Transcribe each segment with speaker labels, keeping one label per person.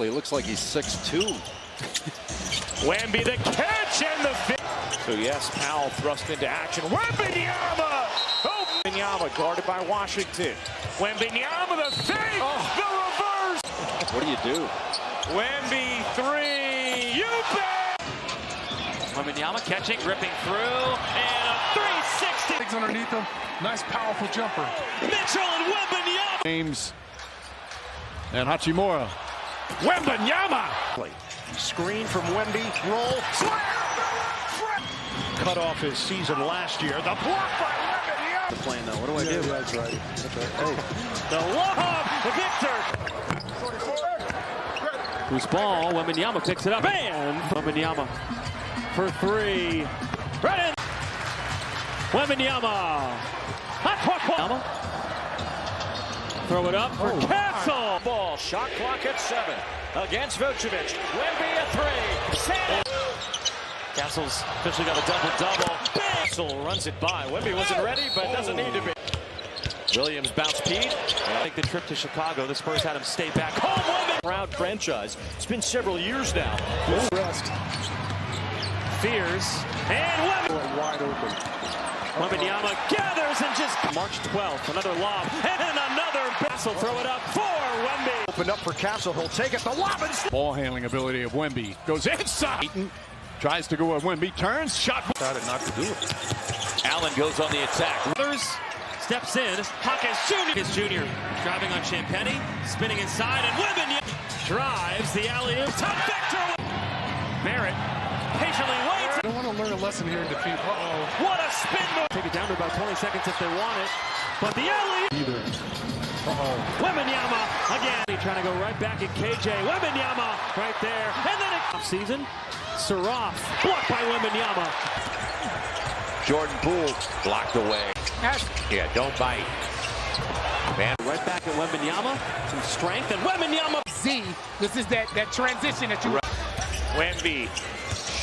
Speaker 1: He looks like he's 6'2".
Speaker 2: Wemby the catch and the so yes, Powell thrust into action. Wembanyama! Oh, Wembanyama guarded by Washington. Wembanyama the save, the reverse.
Speaker 1: What do you do?
Speaker 2: Wemby three, you bet! Wembanyama catching, ripping through, and a 360.
Speaker 3: Things underneath him, nice powerful jumper.
Speaker 2: Mitchell and Wembanyama.
Speaker 1: James and Hachimura.
Speaker 2: Wembanyama! Screen from Wemby, roll, slam! Cut off his season last year. The block by Wembanyama.
Speaker 1: The plane though. What do I do?
Speaker 3: That's right.
Speaker 1: Hey.
Speaker 2: The lob, Victor. Loose ball. Wembanyama picks it up. And Wembanyama for three. Right in. Wembanyama. Throw it up for Castle. Ball. Shot clock at 7 against Vucevic. Wemby a three. Castle's officially got a double-double. Castle runs it by. Wemby wasn't ready, but doesn't need to be. Williams bounce Pete. Make the trip to Chicago. The Spurs had him stay back home. Wemby. Proud franchise. It's been several years now.
Speaker 3: Rest.
Speaker 2: Fears. And Wemby.
Speaker 3: Wide open.
Speaker 2: Wembanyama gathers and just March 12th. Another lob. And another Castle. Throw it up for Wemby.
Speaker 1: Opened up for Castle. He'll take it. The lob and
Speaker 3: Ball handling ability of Wemby.
Speaker 1: goes inside. Tries to go at Wemby. Turns. Shot.
Speaker 3: Decided not to do it.
Speaker 2: Allen goes on the attack. Steps in. Hawkins Jr. His junior driving on Champagny. Spinning inside. And Wembanyama drives the alley-oop. Top Victor. Merritt patiently waits.
Speaker 3: I don't want to learn a lesson here in defeat.
Speaker 2: What a spin move. Take it down to about 20 seconds if they want it. But the alley.
Speaker 3: Either.
Speaker 2: Wembanyama again. Trying to go right back at KJ. Wembanyama right there. And then off season. Saraf blocked by Wembanyama.
Speaker 4: Jordan Poole blocked away. Yeah, don't bite. Man.
Speaker 2: Right back at Wembanyama. Some strength and Wembanyama.
Speaker 5: This is that transition that you.
Speaker 2: Wemby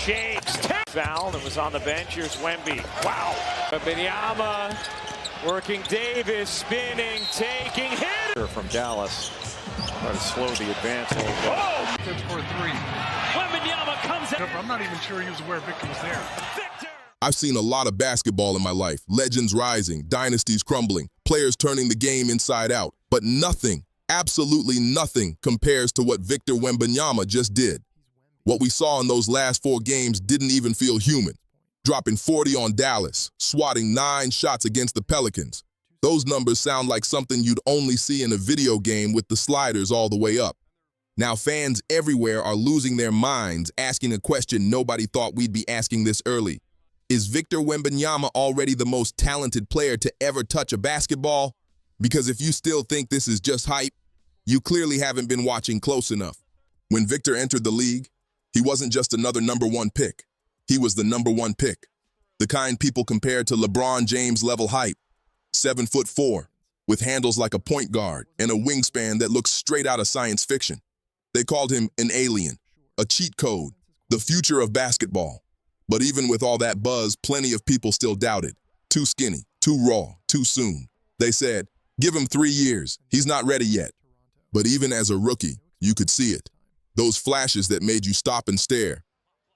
Speaker 2: shakes. Foul and was on the bench. Here's Wemby. Wow. Wembanyama working Davis, spinning, taking hit.
Speaker 1: From Dallas. Try to slow the advance a little bit.
Speaker 2: Oh!
Speaker 3: That's for a three.
Speaker 2: Wembanyama comes out.
Speaker 3: I'm not even sure he was aware Victor was there.
Speaker 2: Victor!
Speaker 6: I've seen a lot of basketball in my life. Legends rising, dynasties crumbling, players turning the game inside out. But nothing, absolutely nothing, compares to what Victor Wembanyama just did. What we saw in those last 4 games didn't even feel human. Dropping 40 on Dallas, swatting 9 shots against the Pelicans. Those numbers sound like something you'd only see in a video game with the sliders all the way up. Now fans everywhere are losing their minds, asking a question nobody thought we'd be asking this early. Is Victor Wembanyama already the most talented player to ever touch a basketball? Because if you still think this is just hype, you clearly haven't been watching close enough. When Victor entered the league, he wasn't just another #1 pick. He was the #1 pick. The kind people compare to LeBron James level hype. 7'4", with handles like a point guard and a wingspan that looks straight out of science fiction. They called him an alien, a cheat code, the future of basketball. But even with all that buzz, plenty of people still doubted. Too skinny, too raw, too soon. They said, give him 3 years, he's not ready yet. But even as a rookie, you could see it. Those flashes that made you stop and stare.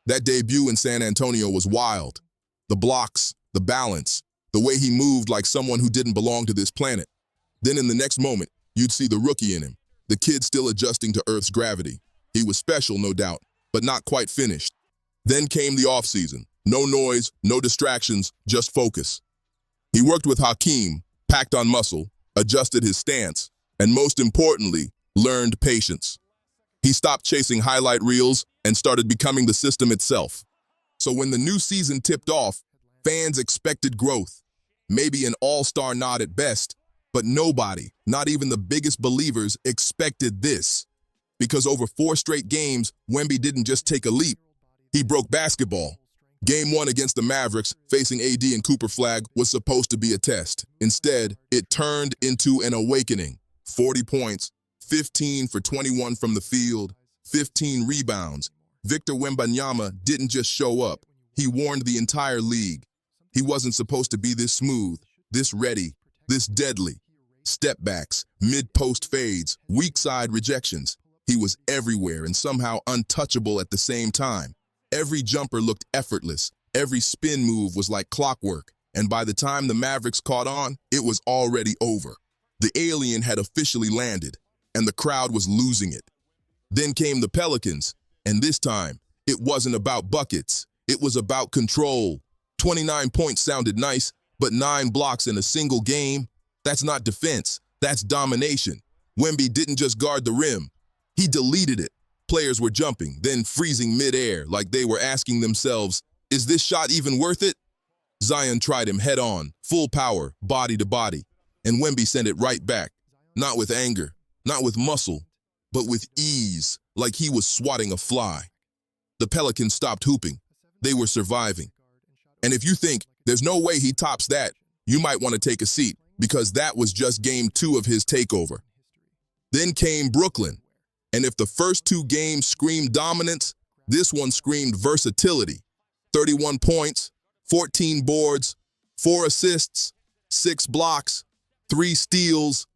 Speaker 6: That debut in San Antonio was wild. The blocks, the balance, the way he moved like someone who didn't belong to this planet. Then in the next moment, you'd see the rookie in him, the kid still adjusting to Earth's gravity. He was special, no doubt, but not quite finished. Then came the offseason. No noise, no distractions, just focus. He worked with Hakeem, packed on muscle, adjusted his stance, and most importantly, learned patience. He stopped chasing highlight reels and started becoming the system itself. So when the new season tipped off, fans expected growth, maybe an all-star nod at best, but nobody, not even the biggest believers, expected this. Because over 4 straight games, Wemby didn't just take a leap, he broke basketball. Game 1 against the Mavericks, facing AD and Cooper Flag, was supposed to be a test. Instead, it turned into an awakening. 40 points, 15 for 21 from the field, 15 rebounds. Victor Wembanyama didn't just show up. He warned the entire league. He wasn't supposed to be this smooth, this ready, this deadly. Step backs, mid-post fades, weak side rejections. He was everywhere and somehow untouchable at the same time. Every jumper looked effortless. Every spin move was like clockwork. And by the time the Mavericks caught on, it was already over. The alien had officially landed, and the crowd was losing it. Then came the Pelicans, and this time, it wasn't about buckets. It was about control. 29 points sounded nice, but 9 blocks in a single game? That's not defense. That's domination. Wemby didn't just guard the rim. He deleted it. Players were jumping, then freezing midair like they were asking themselves, is this shot even worth it? Zion tried him head on, full power, body to body, and Wemby sent it right back. Not with anger, not with muscle, but with ease, like he was swatting a fly. The Pelicans stopped hooping. They were surviving. And if you think there's no way he tops that, you might want to take a seat, because that was just game 2 of his takeover. Then came Brooklyn. And if the first 2 games screamed dominance, this one screamed versatility. 31 points, 14 boards, 4 assists, 6 blocks, 3 steals.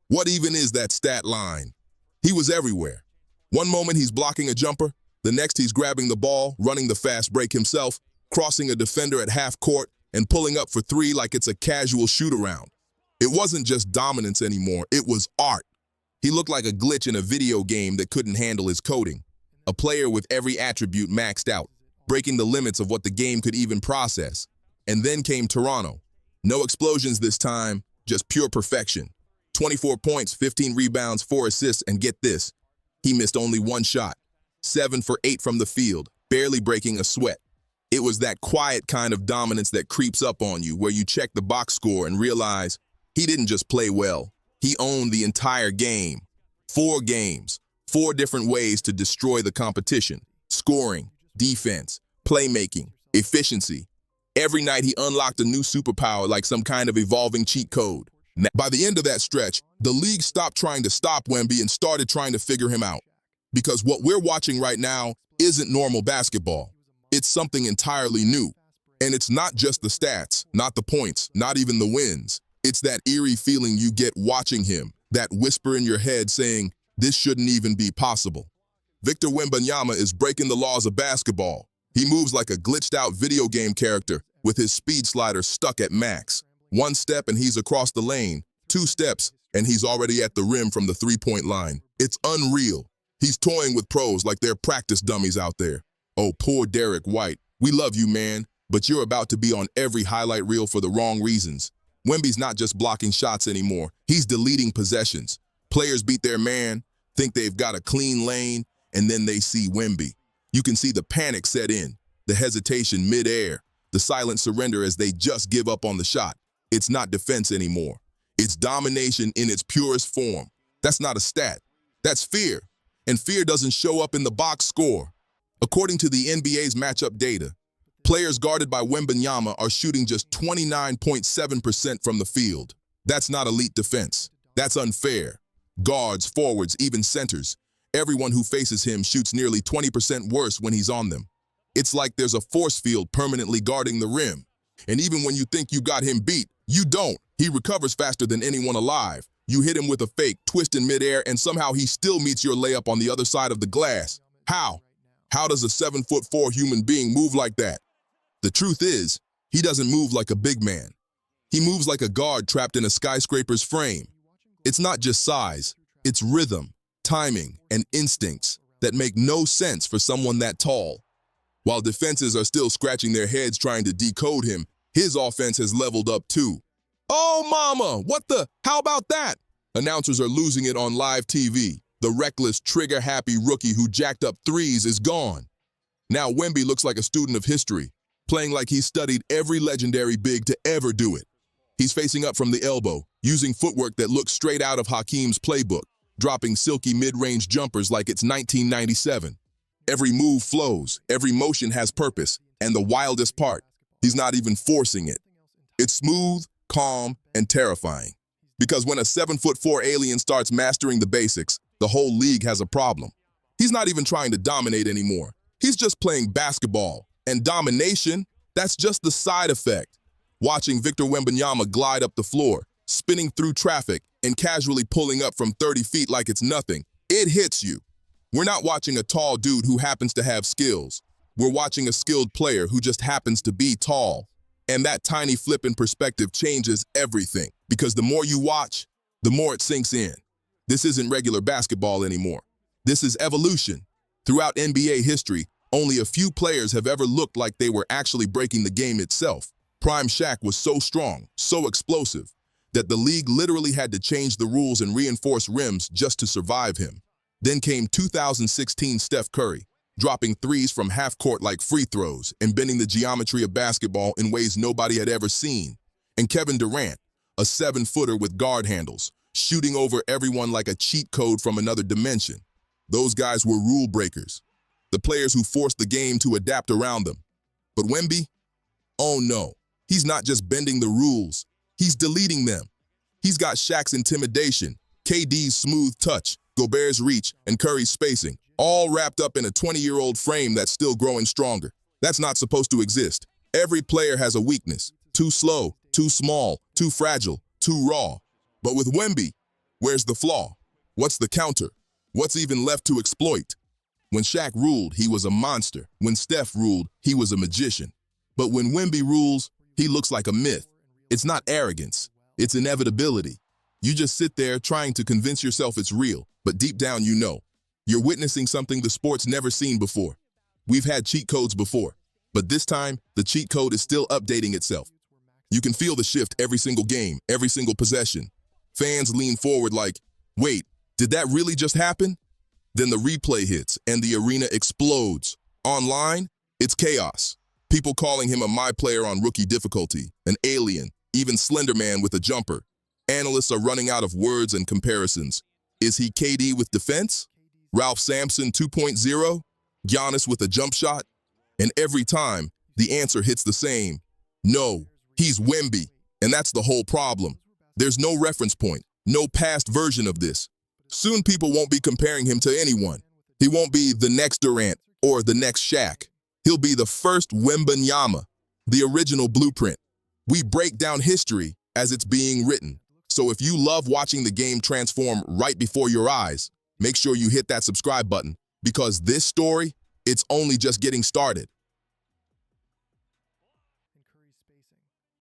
Speaker 6: What even is that stat line? He was everywhere. One moment he's blocking a jumper, the next he's grabbing the ball, running the fast break himself, crossing a defender at half court, and pulling up for 3 like it's a casual shoot-around. It wasn't just dominance anymore, it was art. He looked like a glitch in a video game that couldn't handle his coding. A player with every attribute maxed out, breaking the limits of what the game could even process. And then came Toronto. No explosions this time, just pure perfection. 24 points, 15 rebounds, 4 assists, and get this, he missed only 1 shot. 7 for 8 from the field, barely breaking a sweat. It was that quiet kind of dominance that creeps up on you, where you check the box score and realize he didn't just play well. He owned the entire game. 4 games, 4 different ways to destroy the competition. Scoring, defense, playmaking, efficiency. Every night he unlocked a new superpower like some kind of evolving cheat code. By the end of that stretch, the league stopped trying to stop Wemby and started trying to figure him out. Because what we're watching right now isn't normal basketball. It's something entirely new. And it's not just the stats, not the points, not even the wins. It's that eerie feeling you get watching him, that whisper in your head saying, this shouldn't even be possible. Victor Wembanyama is breaking the laws of basketball. He moves like a glitched-out video game character with his speed slider stuck at max. 1 step and he's across the lane. 2 steps and he's already at the rim from the 3-point line. It's unreal. He's toying with pros like they're practice dummies out there. Oh, poor Derek White. We love you, man, but you're about to be on every highlight reel for the wrong reasons. Wemby's not just blocking shots anymore. He's deleting possessions. Players beat their man, think they've got a clean lane, and then they see Wemby. You can see the panic set in, the hesitation midair, the silent surrender as they just give up on the shot. It's not defense anymore. It's domination in its purest form. That's not a stat. That's fear. And fear doesn't show up in the box score. According to the NBA's matchup data, players guarded by Wembanyama are shooting just 29.7% from the field. That's not elite defense. That's unfair. Guards, forwards, even centers, everyone who faces him shoots nearly 20% worse when he's on them. It's like there's a force field permanently guarding the rim. And even when you think you got him beat, you don't. He recovers faster than anyone alive. You hit him with a fake, twist in midair, and somehow he still meets your layup on the other side of the glass. How? How does a 7'4" human being move like that? The truth is, he doesn't move like a big man. He moves like a guard trapped in a skyscraper's frame. It's not just size, it's rhythm, timing, and instincts that make no sense for someone that tall. While defenses are still scratching their heads trying to decode him, his offense has leveled up too. Oh, mama, what the? How about that? Announcers are losing it on live TV. The reckless, trigger-happy rookie who jacked up threes is gone. Now Wemby looks like a student of history, playing like he's studied every legendary big to ever do it. He's facing up from the elbow, using footwork that looks straight out of Hakeem's playbook, dropping silky mid-range jumpers like it's 1997. Every move flows, every motion has purpose, and the wildest part, he's not even forcing it. It's smooth, calm, and terrifying. Because when a 7'4" alien starts mastering the basics, the whole league has a problem. He's not even trying to dominate anymore. He's just playing basketball. And domination, that's just the side effect. Watching Victor Wembanyama glide up the floor, spinning through traffic, and casually pulling up from 30 feet like it's nothing, it hits you. We're not watching a tall dude who happens to have skills. We're watching a skilled player who just happens to be tall. And that tiny flip in perspective changes everything, because the more you watch, the more it sinks in. This isn't regular basketball anymore. This is evolution. Throughout NBA history, only a few players have ever looked like they were actually breaking the game itself. Prime Shaq was so strong, so explosive, that the league literally had to change the rules and reinforce rims just to survive him. Then came 2016 Steph Curry, dropping threes from half court like free throws and bending the geometry of basketball in ways nobody had ever seen. And Kevin Durant, a 7-footer with guard handles, shooting over everyone like a cheat code from another dimension. Those guys were rule breakers, the players who forced the game to adapt around them. But Wemby? Oh no, he's not just bending the rules, he's deleting them. He's got Shaq's intimidation, KD's smooth touch, Gobert's reach, and Curry's spacing, all wrapped up in a 20-year-old frame that's still growing stronger. That's not supposed to exist. Every player has a weakness. Too slow, too small, too fragile, too raw. But with Wemby, where's the flaw? What's the counter? What's even left to exploit? When Shaq ruled, he was a monster. When Steph ruled, he was a magician. But when Wemby rules, he looks like a myth. It's not arrogance. It's inevitability. You just sit there trying to convince yourself it's real, but deep down you know. You're witnessing something the sport's never seen before. We've had cheat codes before, but this time, the cheat code is still updating itself. You can feel the shift every single game, every single possession. Fans lean forward like, wait, did that really just happen? Then the replay hits and the arena explodes. Online, it's chaos. People calling him a my player on rookie difficulty, an alien, even Slender Man with a jumper. Analysts are running out of words and comparisons. Is he KD with defense? Ralph Sampson 2.0? Giannis with a jump shot? And every time, the answer hits the same. No, he's Wemby. And that's the whole problem. There's no reference point, no past version of this. Soon people won't be comparing him to anyone. He won't be the next Durant or the next Shaq. He'll be the first Wembanyama, the original blueprint. We break down history as it's being written. So if you love watching the game transform right before your eyes, make sure you hit that subscribe button, because this story, it's only just getting started.